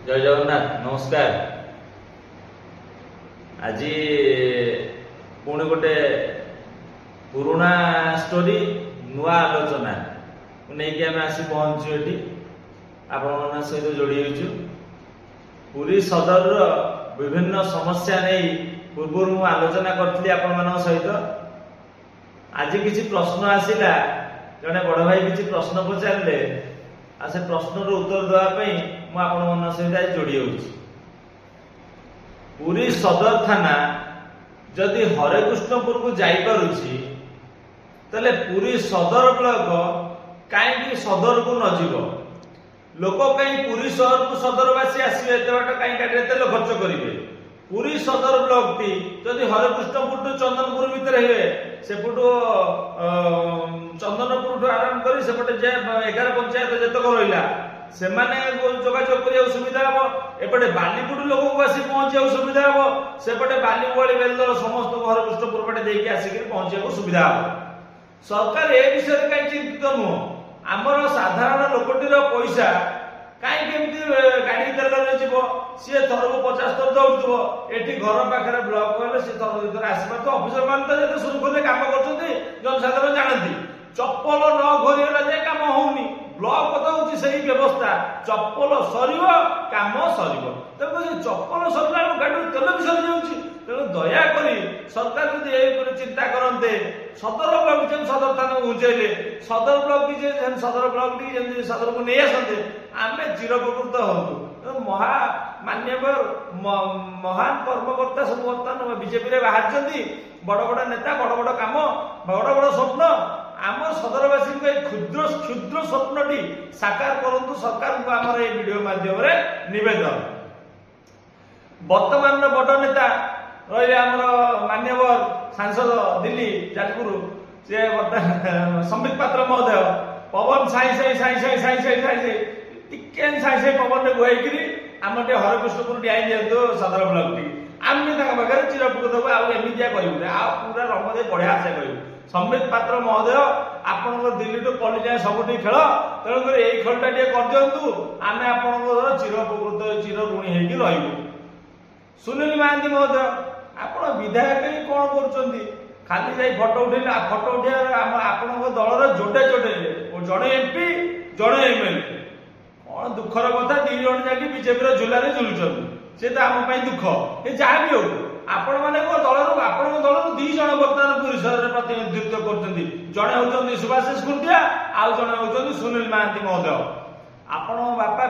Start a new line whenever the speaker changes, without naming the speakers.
जय जगन्नाथ नमस्कार। आज पुणी गोटे पुराणा स्टोरी नुआ आलोचना नहीं आम आसी पहुंचु ये आपण सहित जोड़ी होचु। पुरी सदर विभिन्न समस्या नहीं पूर्व मु आलोचना करथली आपण मान सहित। आज किसी प्रश्न आसिला जड़े बड़ भाई किसी प्रश्न पचारे आ से प्रश्न उत्तर देवाई मुझे सहित जोड़ी होची। पुरी सदर थाना जदि हरेकृष्णपुर को जापरुछि तले पुरी सदर ब्लॉक कहीं सदर को न जीव लोक कहीं पुरी शहर को सदरवासी आसवे एत बाट कहीं तेल खर्च करेंगे। पुरी सदर ब्लॉक टी जदि हरेकृष्णपुर टू चंदनपुर भितर हुए सेपटू चंदनपुर आरंभ कर सेपटे 11 पंचायत जतक रहा से जोगाजोग कर सुविधा हम। एपटे बालीपुर लोक को आसी पहुंचा सुविधा हम। सेपटे बालीपुर बेलदर समस्त हरेकृष्णपुर पटे देखिए आसिक पहुंचा सुविधा हम। सरकार ए विषय कहीं चिंतित नुह। आमर साधारण लोकटीर पैसा कहीं गाड़ी तेल जीव सी थर को 50 थर दौड़ ये घर पाखे ब्लॉक गले सी थर दुई थर आसपा तो अफिसर मैंने सुरखुरी कम कर जनसाधारण जानती चप्पल न घोरीगला जाए कम होनी। ब्लॉक तो हूँ से व्यवस्था चप्पल सर कम सर तेणु चप्पल सरला गाड़ी तेल भी सरी जाऊँगी। तेणु दयाकोरी सरकार जब ये चिंता करते सदर ब्लॉक जब सदर थाना पहुंचेले सदर ब्लॉक की सदर ब्लॉक टी सदर को नहीं आसते आम चिरपकृत हूँ। मान्यवर महान कर्मकर्ता सब बर्तमान बीजेपी बाहर बड़ बड़ नेता बड़ बड़ कम बड़ बड़ स्वप्न आम सदरवासी क्षुद्र क्षुद्र स्वप्नटी साकार करंतु सरकार को आमर ये वीडियो माध्यम निवेदन। वर्तमान बड़ नेता रही आमर मान्यवर सांसद दिल्ली जाजपुर से संबित पात्र महोदय पवन साई साई साई साई साई साई साई टिके साई साई पवन ने गुहाई आम टे हरेकृष्णपुर टी आई दिखाँ सदर ब्लॉक टी आम पाखे चिरपकृत आमतिया करूँ आ पूरा रंग बढ़िया आशा करूँ। संबित पात्र महोदय आपंकर दिल्ली टू पल्ली जाए सबुठी खेल तेणुक यही खेलटा टे कर दिंतु आम आपंकर चिरपकृत चिर ऋणी होगी रही। सुनील महांती महोदय आप विधायक कौन कर खाली जाई फोटो उठेला फोटो उठा आपण दलर जोटे जोटे जड़े एमपी जड़े एमएलए कौन दुखर कथा दी जन जाकि बीजेपी झुलारे झुलुचंद से तो आम दुख ये जहाँ भी हो आपण मैंने दलर आपण दलर 2 जन बर्तमान पुरी शहर प्रतिनिधित्व कर जड़े हूँ सुभाषिष खुंटिया आउ जड़े हूँ सुनील महांती महोदय। आपण बापा